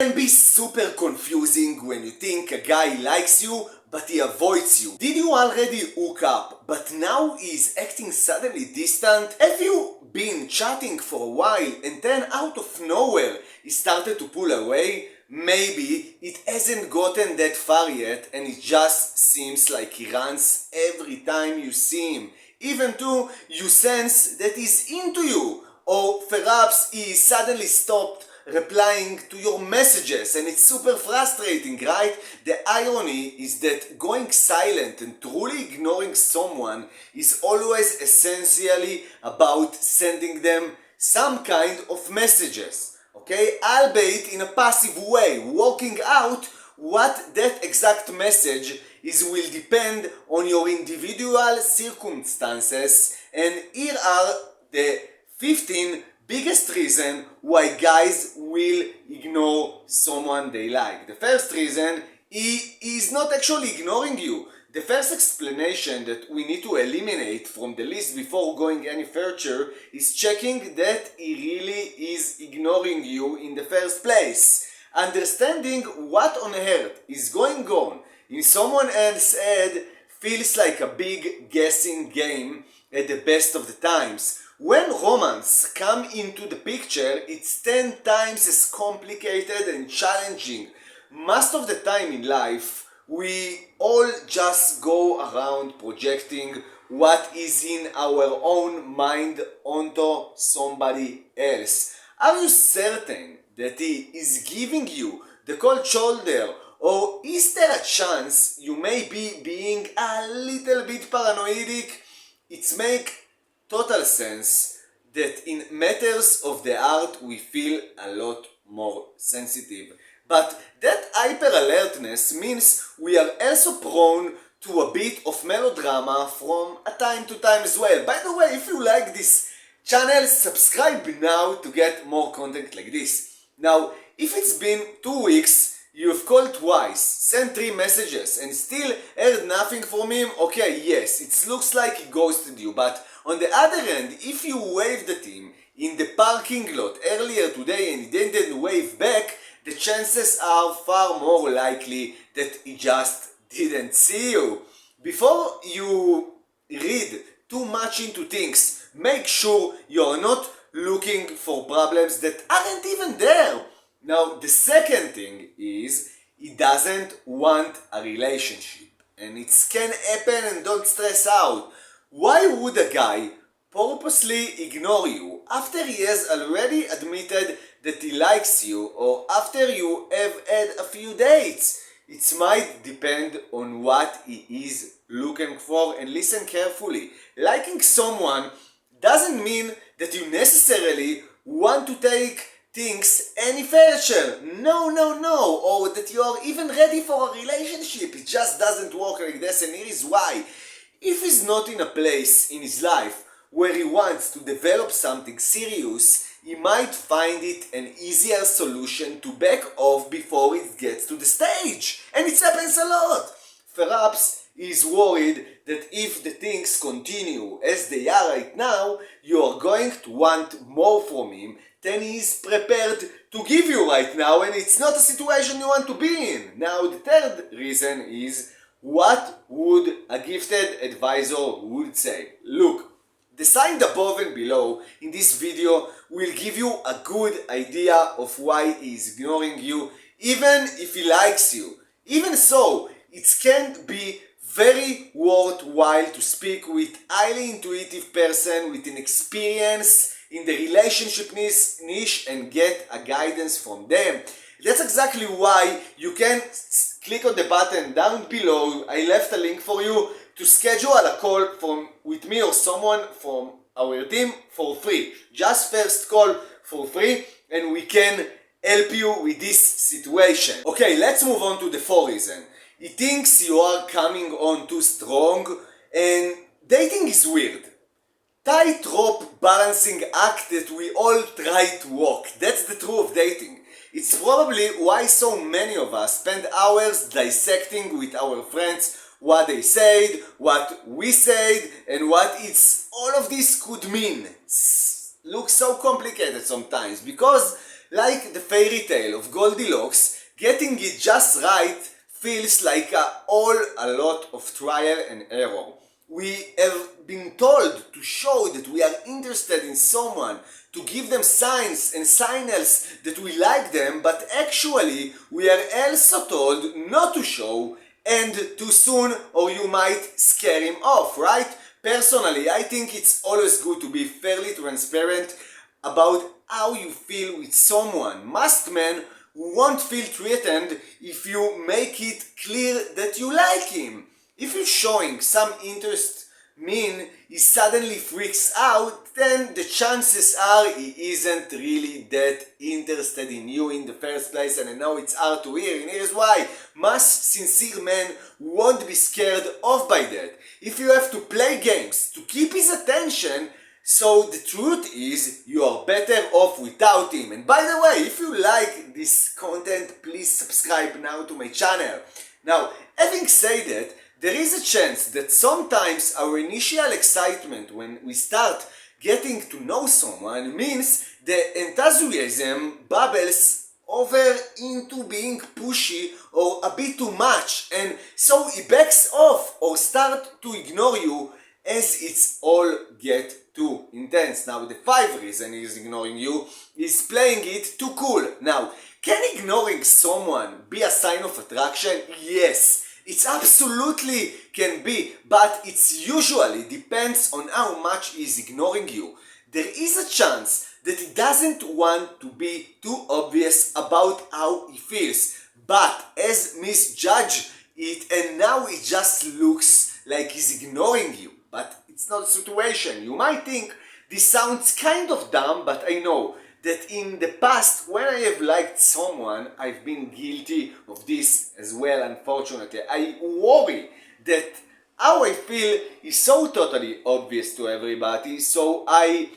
Can be super confusing when you think a guy likes you but he avoids you. Did you already hook up but now he's acting suddenly distant? Have you been chatting for a while and then out of nowhere he started to pull away? Maybe it hasn't gotten that far yet and it just seems like he runs every time you see him, even though you sense that he's into you. Or perhaps he suddenly stopped replying to your messages and it's super frustrating, right? The irony is that going silent and truly ignoring someone is always essentially about sending them some kind of messages, okay? Albeit in a passive way. Working out what that exact message is will depend on your individual circumstances, and here are the 15 biggest reason why guys will ignore someone they like. The first reason, he is not actually ignoring you. The first explanation that we need to eliminate from the list before going any further is checking that he really is ignoring you in the first place. Understanding what on earth is going on in someone else's head feels like a big guessing game at the best of the times. When romance comes into the picture, it's 10 times as complicated and challenging. Most of the time in life, we all just go around projecting what is in our own mind onto somebody else. Are you certain that he is giving you the cold shoulder? Or is there a chance you may be being a little bit paranoid? It makes total sense that in matters of the heart we feel a lot more sensitive. But that hyper alertness means we are also prone to a bit of melodrama from a time to time as well. By the way, if you like this channel, subscribe now to get more content like this. Now, if it's been 2 weeks, you've called twice, sent 3 messages, and still heard nothing from him, okay, yes, it looks like he ghosted you, but on the other hand, if you waved at him in the parking lot earlier today and he didn't wave back, the chances are far more likely that he just didn't see you. Before you read too much into things, make sure you're not looking for problems that aren't even there. Now, the second thing is, he doesn't want a relationship. And it can happen, and don't stress out. Why would a guy purposely ignore you after he has already admitted that he likes you, or after you have had a few dates? It might depend on what he is looking for, and listen carefully. Liking someone doesn't mean that you necessarily want to take things any further. No, or that you are even ready for a relationship. It just doesn't work like this, and here is why. If he's not in a place in his life where he wants to develop something serious, he might find it an easier solution to back off before it gets to the stage. And it happens a lot. Perhaps he's worried that if the things continue as they are right now, you are going to want more from him than he's prepared to give you right now, and it's not a situation you want to be in. Now, the third reason is, what would a gifted advisor would say? Look, the sign above and below in this video will give you a good idea of why he is ignoring you, even if he likes you. Even so, it can be very worthwhile to speak with highly intuitive person with an experience in the relationship niche and get a guidance from them. That's exactly why you can click on the button down below. I left a link for you to schedule a call with me or someone from our team for free. Just first call for free and we can help you with this situation. Okay, let's move on to the 4th reason. He thinks you are coming on too strong, and dating is weird. Tightrope balancing act that we all try to walk. That's the truth of dating. It's probably why so many of us spend hours dissecting with our friends what they said, what we said, and what all of this could mean. It looks so complicated sometimes because Like the fairy tale of Goldilocks, getting it just right feels like a lot of trial and error. We have been told to show that we are interested in someone, to give them signs and signals that we like them, but actually we are also told not to show and too soon or you might scare him off, right? Personally, I think it's always good to be fairly transparent about how you feel with someone. Most men won't feel threatened if you make it clear that you like him. If you're showing some interest mean he suddenly freaks out, then the chances are he isn't really that interested in you in the first place, and I know it's hard to hear, and here's why. Most sincere men won't be scared off by that. If you have to play games to keep his attention, so the truth is you are better off without him. And by the way, if you like this content, please subscribe now to my channel. Now, having said that, there is a chance that sometimes our initial excitement when we start getting to know someone means the enthusiasm bubbles over into being pushy or a bit too much, and so he backs off or start to ignore you as it's all get too intense. Now the 5th reason he's ignoring you is playing it too cool. Now, can ignoring someone be a sign of attraction? Yes. It absolutely can be, but it usually depends on how much he's ignoring you. There is a chance that he doesn't want to be too obvious about how he feels, but has misjudged it and now it just looks like he's ignoring you. But it's not a situation. You might think this sounds kind of dumb, but I know that in the past, when I have liked someone, I've been guilty of this as well, unfortunately. I worry that how I feel is so totally obvious to everybody, so I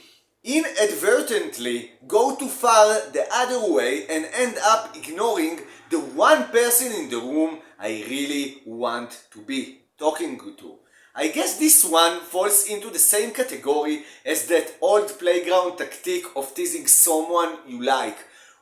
inadvertently go too far the other way and end up ignoring the one person in the room I really want to be talking to. I guess this one falls into the same category as that old playground tactic of teasing someone you like.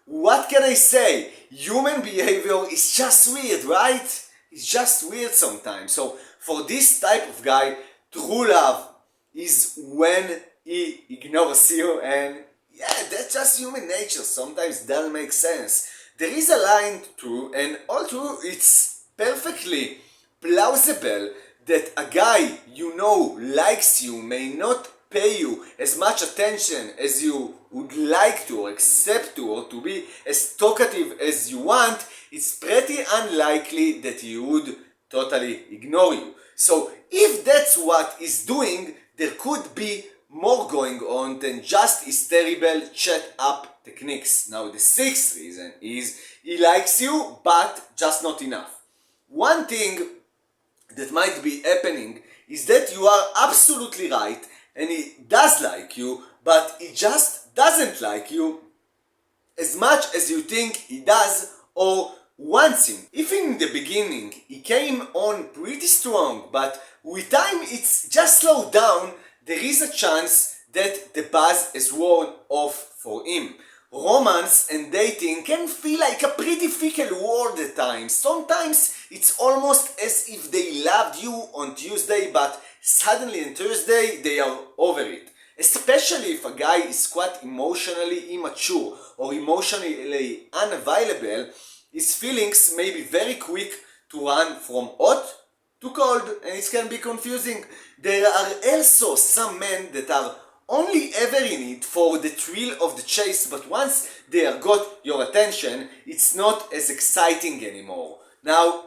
What can I say? Human behavior is just weird, right? It's just weird sometimes. So for this type of guy, true love is when he ignores you, and yeah, that's just human nature. Sometimes it doesn't make sense. There is a line through, and although it's perfectly plausible that a guy you know likes you may not pay you as much attention as you would like to or accept to, or to be as talkative as you want, it's pretty unlikely that he would totally ignore you. So if that's what he's doing, there could be more going on than just his terrible chat up techniques. Now the 6th reason is he likes you but just not enough. One thing that might be happening is that you are absolutely right and he does like you, but he just doesn't like you as much as you think he does or wants him. If in the beginning he came on pretty strong, but with time it's just slowed down, there is a chance that the buzz has worn off for him. Romance and dating can feel like a pretty fickle world at times. Sometimes it's almost as if they loved you on Tuesday, but suddenly on Thursday they are over it. Especially if a guy is quite emotionally immature or emotionally unavailable, his feelings may be very quick to run from hot to cold, and it can be confusing. There are also some men that are only ever in it for the thrill of the chase, but once they have got your attention, it's not as exciting anymore. Now,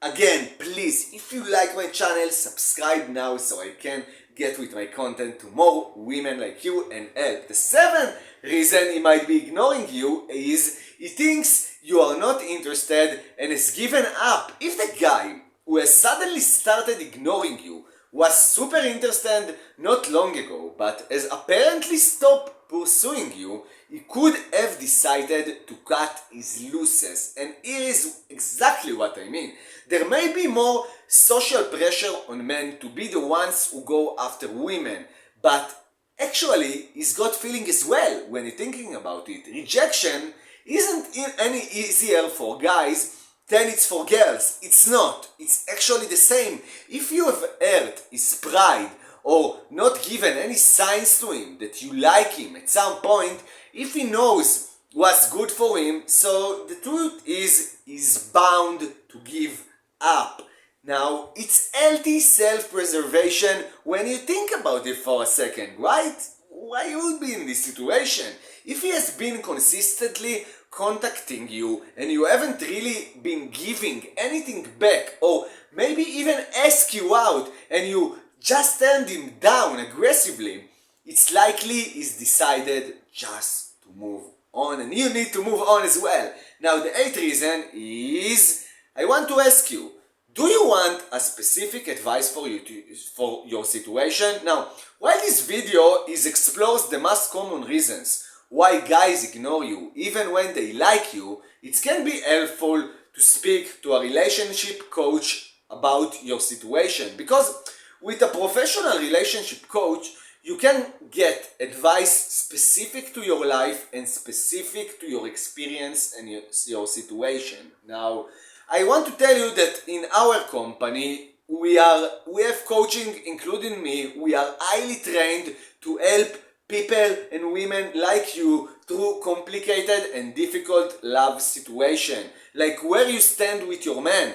again, please, if you like my channel, subscribe now so I can get with my content to more women like you and help. The 7th reason he might be ignoring you is he thinks you are not interested and has given up. If the guy who has suddenly started ignoring you was super interested not long ago, but has apparently stopped pursuing you, he could have decided to cut his losses. And here is exactly what I mean. There may be more social pressure on men to be the ones who go after women, but actually he's got feeling as well when you're thinking about it. Rejection isn't any easier for guys than it's for girls. It's not. It's actually the same. If you have hurt his pride or not given any signs to him that you like him at some point, if he knows what's good for him, so the truth is he's bound to give up. Now, it's healthy self-preservation when you think about it for a second, right? Why you would be in this situation? If he has been consistently contacting you and you haven't really been giving anything back, or maybe even ask you out and you just turned him down aggressively, it's likely he's decided just to move on, and you need to move on as well. Now, the eighth reason is, I want to ask you, do you want a specific advice for your situation? Now, while this video explores the most common reasons why guys ignore you even when they like you, it can be helpful to speak to a relationship coach about your situation, because with a professional relationship coach you can get advice specific to your life and specific to your experience and your situation. Now, I want to tell you that in our company we have coaching, including me. We are highly trained to help people and women like you through complicated and difficult love situation, like where you stand with your man,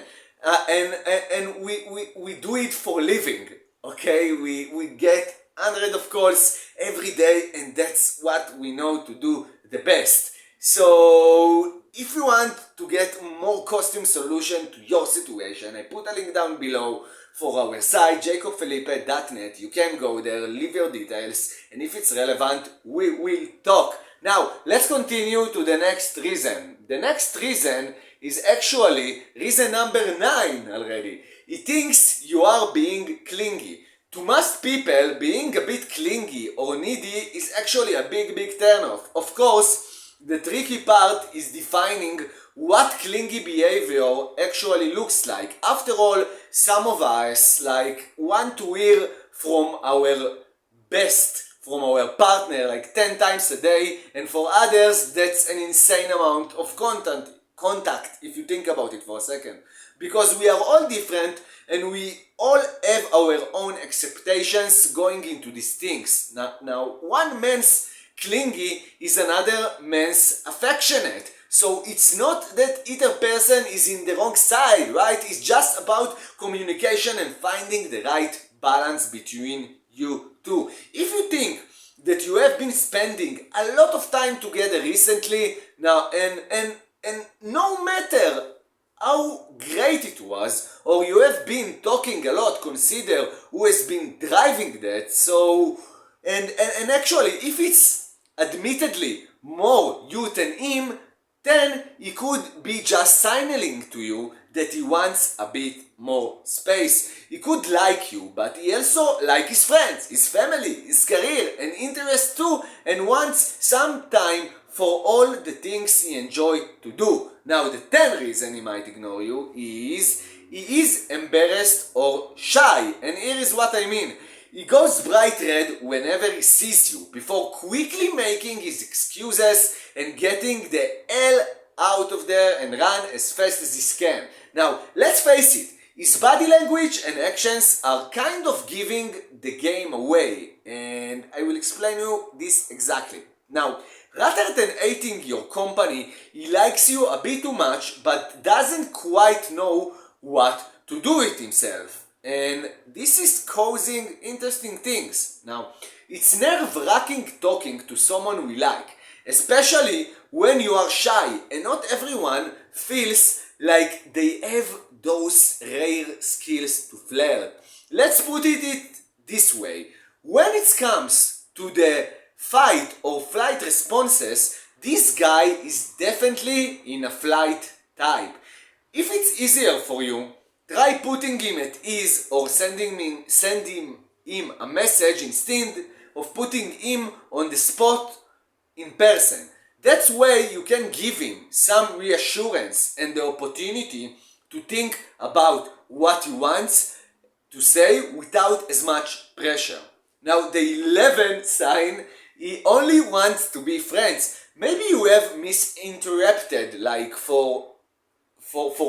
and we do it for living. Okay, we get 100 of calls every day, and that's what we know to do the best. So if you want to get more costume solution to your situation, I put a link down below for our site, jacobfelipe.net. You can go there, leave your details, and if it's relevant, we will talk. Now, let's continue to the next reason. The next reason is actually reason number 9 already. He thinks you are being clingy. To most people, being a bit clingy or needy is actually a big turnoff. Of course, the tricky part is defining what clingy behavior actually looks like. After all, some of us want to hear from our from our partner 10 times a day, and for others that's an insane amount of contact if you think about it for a second. Because we are all different and we all have our own expectations going into these things. Now one man's clingy is another man's affectionate. So it's not that either person is in the wrong side, right? It's just about communication and finding the right balance between you two. If you think that you have been spending a lot of time together recently, now and no matter how great it was, or you have been talking a lot, consider who has been driving that. So and actually, if it's admittedly more you than him, then he could be just signaling to you that he wants a bit more space. He could like you, but he also like his friends, his family, his career and interests too, and wants some time for all the things he enjoys to do. Now, the 10th reason he might ignore you is he is embarrassed or shy, and here is what I mean. He goes bright red whenever he sees you, before quickly making his excuses and getting the hell out of there and run as fast as he can. Now, let's face it, his body language and actions are kind of giving the game away, and I will explain you this exactly. Now, rather than hating your company, he likes you a bit too much, but doesn't quite know what to do with himself. And this is causing interesting things. Now, it's nerve-wracking talking to someone we like, especially when you are shy, and not everyone feels like they have those rare skills to flirt. Let's put it this way. When it comes to the fight or flight responses, this guy is definitely in a flight type. If it's easier for you, try putting him at ease or sending him a message instead of putting him on the spot in person. That way you can give him some reassurance and the opportunity to think about what he wants to say without as much pressure. Now, the 11th sign, he only wants to be friends. Maybe you have misinterpreted like for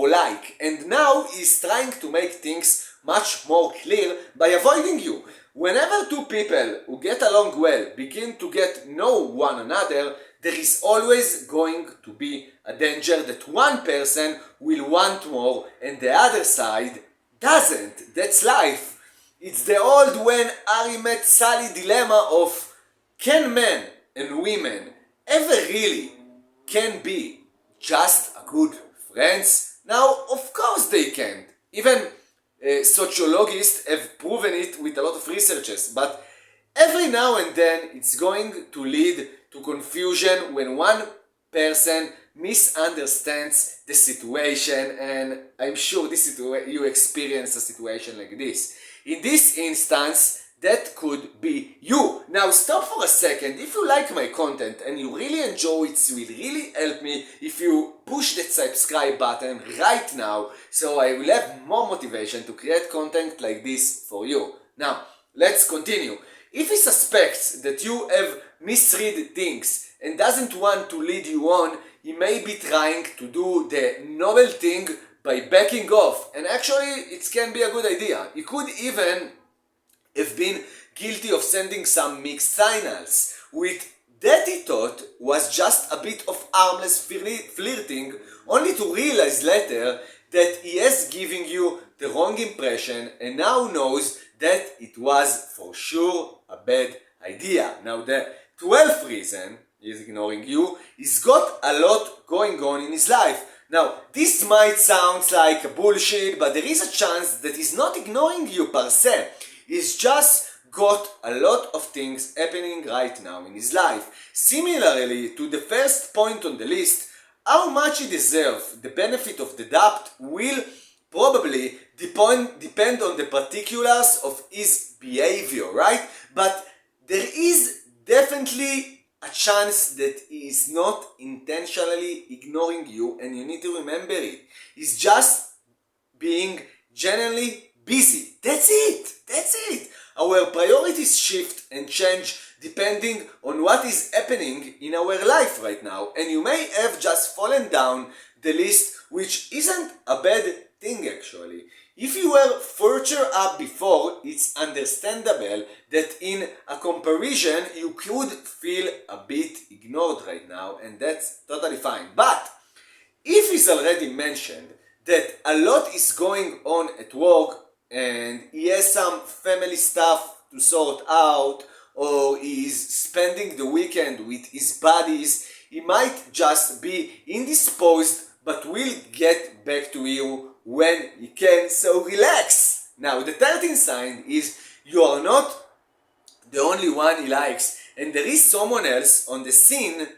like, and now he's trying to make things much more clear by avoiding you. Whenever two people who get along well begin to get know one another, there is always going to be a danger that one person will want more and the other side doesn't. That's life. It's the old when Harry met Sally dilemma of can men and women ever really can be just a good friends? Now, of course they can't. Even sociologists have proven it with a lot of researches, but every now and then it's going to lead to confusion when one person misunderstands the situation, and I'm sure you experience a situation like this. In this instance, that could be you. Now stop for a second. If you like my content and you really enjoy it, it will really help me if you push that subscribe button right now, so I will have more motivation to create content like this for you. Now, let's continue. If he suspects that you have misread things and doesn't want to lead you on, he may be trying to do the noble thing by backing off, and actually it can be a good idea. He could even have been guilty of sending some mixed signals, with that he thought was just a bit of harmless flirting, only to realize later that he is giving you the wrong impression and now knows that it was for sure a bad idea. Now the 12th reason he's ignoring you, he's got a lot going on in his life. Now, this might sound like bullshit, but there is a chance that he's not ignoring you per se. He's just got a lot of things happening right now in his life. Similarly to the first point on the list, how much he deserves the benefit of the doubt will probably depend on the particulars of his behavior, right? But there is definitely a chance that he is not intentionally ignoring you, and you need to remember it. He's just being genuinely busy. That's it. That's it. Our priorities shift and change depending on what is happening in our life right now, and you may have just fallen down the list, which isn't a bad thing actually. If you were further up before, it's understandable that in a comparison you could feel a bit ignored right now, and that's totally fine. But if he's already mentioned that a lot is going on at work and he has some family stuff to sort out, or he is spending the weekend with his buddies, he might just be indisposed but will get back to you when he can, so relax. Now the 13th sign is you are not the only one he likes, and there is someone else on the scene,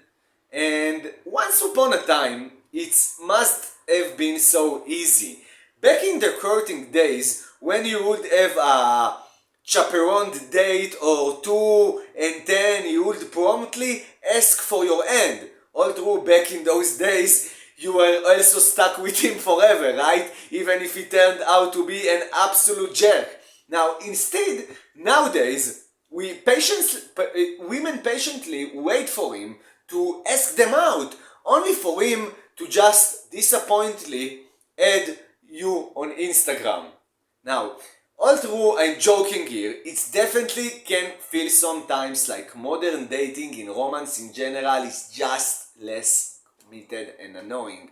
and once upon a time it must have been so easy. Back in the courting days, when you would have a chaperoned date or two, and then you would promptly ask for your hand. Although back in those days, you were also stuck with him forever, right? Even if he turned out to be an absolute jerk. Now, instead, nowadays, women patiently wait for him to ask them out, only for him to just disappointingly add you on Instagram. Now, although I'm joking here, it definitely can feel sometimes like modern dating in romance in general is just less committed and annoying.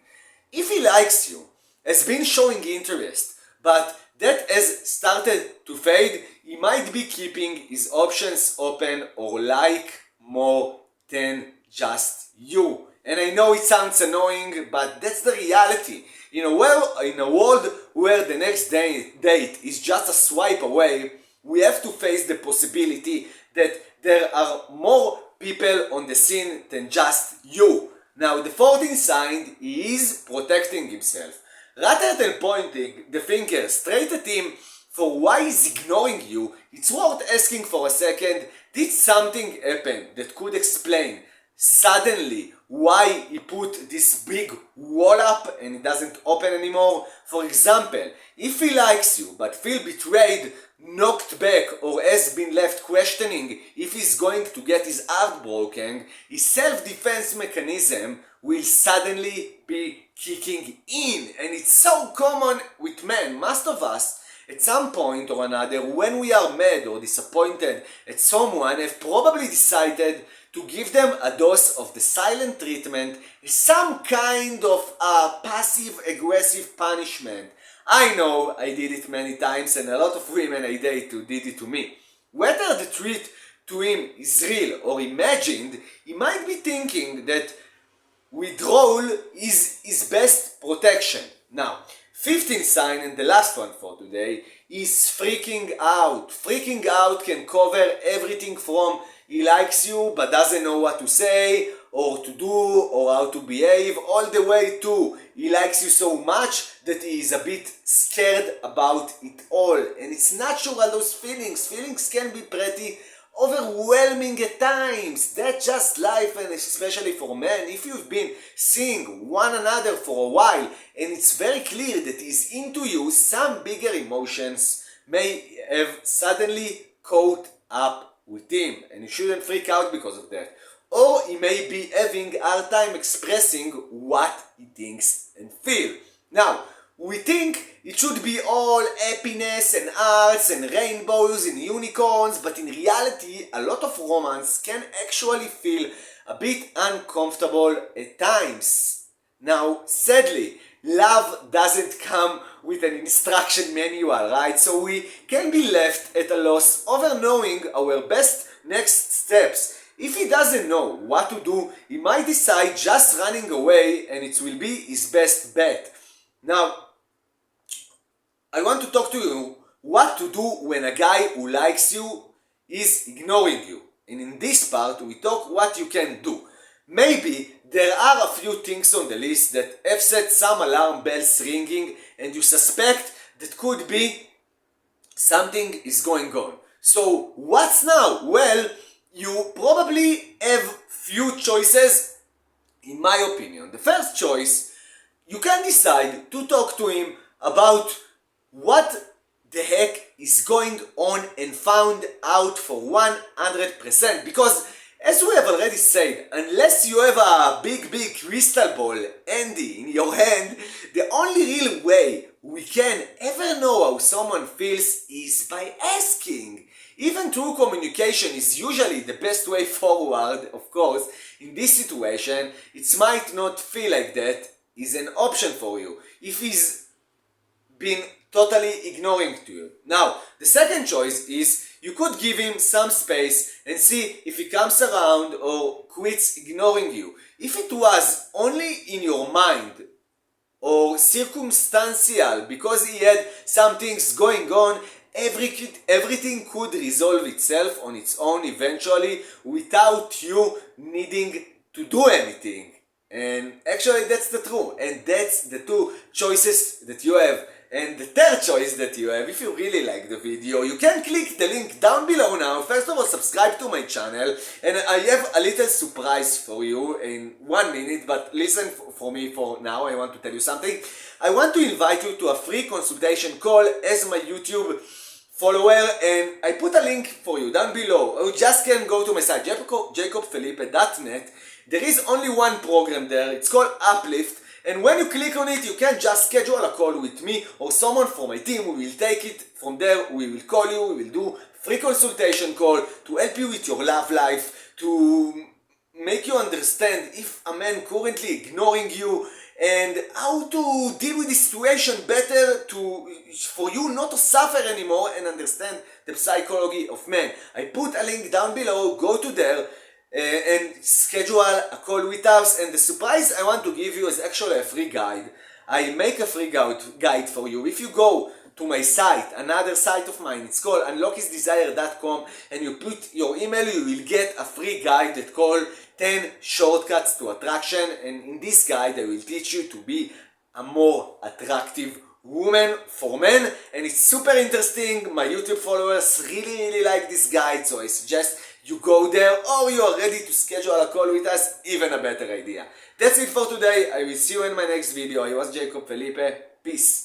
If he likes you, has been showing interest, but that has started to fade, he might be keeping his options open or like more than just you. And I know it sounds annoying, but that's the reality. In a world where the next date is just a swipe away, we have to face the possibility that there are more people on the scene than just you. Now, the 14th sign is protecting himself. Rather than pointing the finger straight at him for why he's ignoring you, it's worth asking for a second, did something happen that could explain suddenly why he put this big wall up and it doesn't open anymore? For example, if he likes you but feel betrayed knocked back or has been left questioning if he's going to get his heart broken, his self-defense mechanism will suddenly be kicking in. And it's so common with men. Most of us, at some point or another, when we are mad or disappointed at someone, have probably decided to give them a dose of the silent treatment, some kind of passive-aggressive punishment. I know I did it many times, and a lot of women I date did it to me. Whether the treat to him is real or imagined, he might be thinking that withdrawal is his best protection. Now, 15th sign, and the last one for today, is freaking out. Freaking out can cover everything from he likes you but doesn't know what to say or to do or how to behave, all the way to he likes you so much that he is a bit scared about it all. And it's natural, those feelings. Feelings can be pretty overwhelming at times. That's just life, and especially for men. If you've been seeing one another for a while and it's very clear that he's into you, some bigger emotions may have suddenly caught up with him, and you shouldn't freak out because of that. Or he may be having a hard time expressing what he thinks and feels. Now, we think it should be all happiness and arts and rainbows and unicorns, but in reality, a lot of romance can actually feel a bit uncomfortable at times. Now, sadly, love doesn't come with an instruction manual, right? So we can be left at a loss over knowing our best next steps. If he doesn't know what to do, he might decide just running away, and it will be his best bet. Now, I want to talk to you what to do when a guy who likes you is ignoring you. And in this part, we talk what you can do. Maybe there are a few things on the list that have set some alarm bells ringing, and you suspect that could be something is going on. So what's now? Well, you probably have few choices, in my opinion. The first choice, you can decide to talk to him about what the heck is going on and find out for 100%. Because, as we have already said, unless you have a big crystal ball handy in your hand, the only real way we can ever know how someone feels is by asking. Even true communication is usually the best way forward, of course. In this situation, it might not feel like that is an option for you if he's been totally ignoring to you. Now, the second choice is you could give him some space and see if he comes around or quits ignoring you. If it was only in your mind or circumstantial because he had some things going on, everything could resolve itself on its own eventually without you needing to do anything. And actually that's the truth, and that's the two choices that you have. And the third choice that you have, if you really like the video, you can click the link down below now. First of all, subscribe to my channel, and I have a little surprise for you in 1 minute, but listen for me for now. I want to tell you something. I want to invite you to a free consultation call as my YouTube follower, and I put a link for you down below. You just can go to my site, jacobphilippe.net. There is only one program there. It's called Uplift. And when you click on it, you can just schedule a call with me or someone from my team. We will take it from there. We will call you. We will do free consultation call to help you with your love life, to make you understand if a man currently ignoring you and how to deal with the situation better for you not to suffer anymore and understand the psychology of men. I put a link down below. Go to there and schedule a call with us. And the surprise I want to give you is actually a free guide. I make a free guide for you. If you go to my site, another site of mine, it's called unlockhisdesire.com, and you put your email, you will get a free guide that called 10 Shortcuts to Attraction. And in this guide I will teach you to be a more attractive woman for men, and it's super interesting. My YouTube followers really like this guide, so I suggest you go there, or you are ready to schedule a call with us, even a better idea. That's it for today. I will see you in my next video. I was Jacob Felipe. Peace.